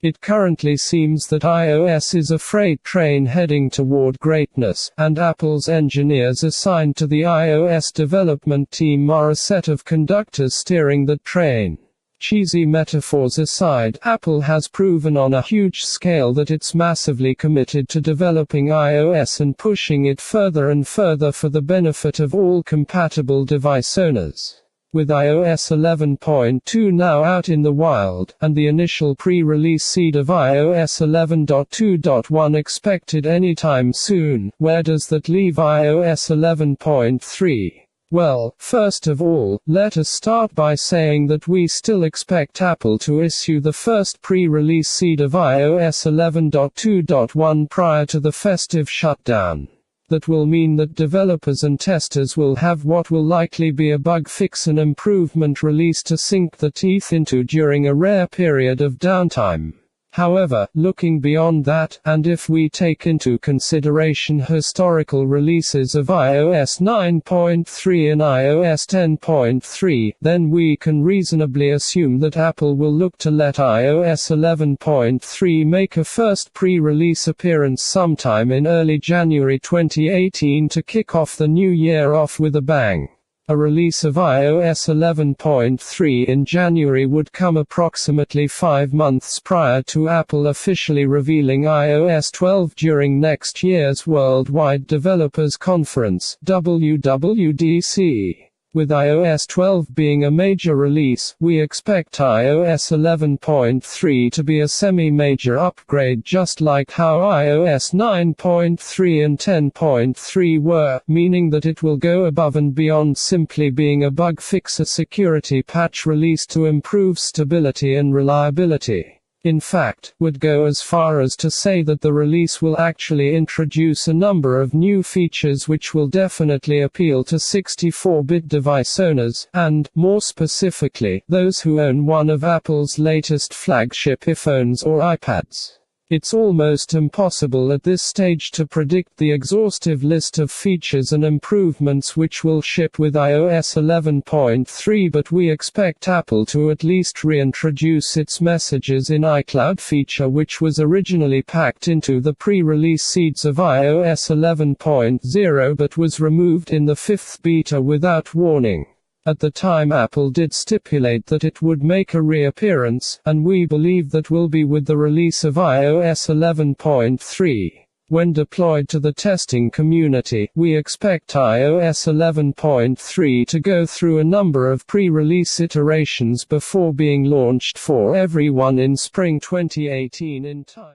It currently seems that iOS is a freight train heading toward greatness, and Apple's engineers assigned to the iOS development team are a set of conductors steering the train. Cheesy metaphors aside, Apple has proven on a huge scale that it's massively committed to developing iOS and pushing it further and further for the benefit of all compatible device owners. With iOS 11.2 now out in the wild, and the initial pre-release seed of iOS 11.2.1 expected anytime soon, where does that leave iOS 11.3? Well, first of all, let us start by saying that we still expect Apple to issue the first pre-release seed of iOS 11.2.1 prior to the festive shutdown. That will mean that developers and testers will have what will likely be a bug fix and improvement release to sink their teeth into during a rare period of downtime. However, looking beyond that, and if we take into consideration historical releases of iOS 9.3 and iOS 10.3, then we can reasonably assume that Apple will look to let iOS 11.3 make a first pre-release appearance sometime in early January 2018 to kick off the new year off with a bang. A release of iOS 11.3 in January would come approximately 5 months prior to Apple officially revealing iOS 12 during next year's Worldwide Developers Conference, WWDC. With iOS 12 being a major release, we expect iOS 11.3 to be a semi-major upgrade just like how iOS 9.3 and 10.3 were, meaning that it will go above and beyond simply being a bug fix, a security patch release to improve stability and reliability. In fact, would go as far as to say that the release will actually introduce a number of new features which will definitely appeal to 64-bit device owners, and, more specifically, those who own one of Apple's latest flagship iPhones or iPads. It's almost impossible at this stage to predict the exhaustive list of features and improvements which will ship with iOS 11.3, but we expect Apple to at least reintroduce its Messages in iCloud feature, which was originally packed into the pre-release seeds of iOS 11.0 but was removed in the 5th beta without warning. At the time, Apple did stipulate that it would make a reappearance, and we believe that will be with the release of iOS 11.3. When deployed to the testing community, we expect iOS 11.3 to go through a number of pre-release iterations before being launched for everyone in spring 2018 in time.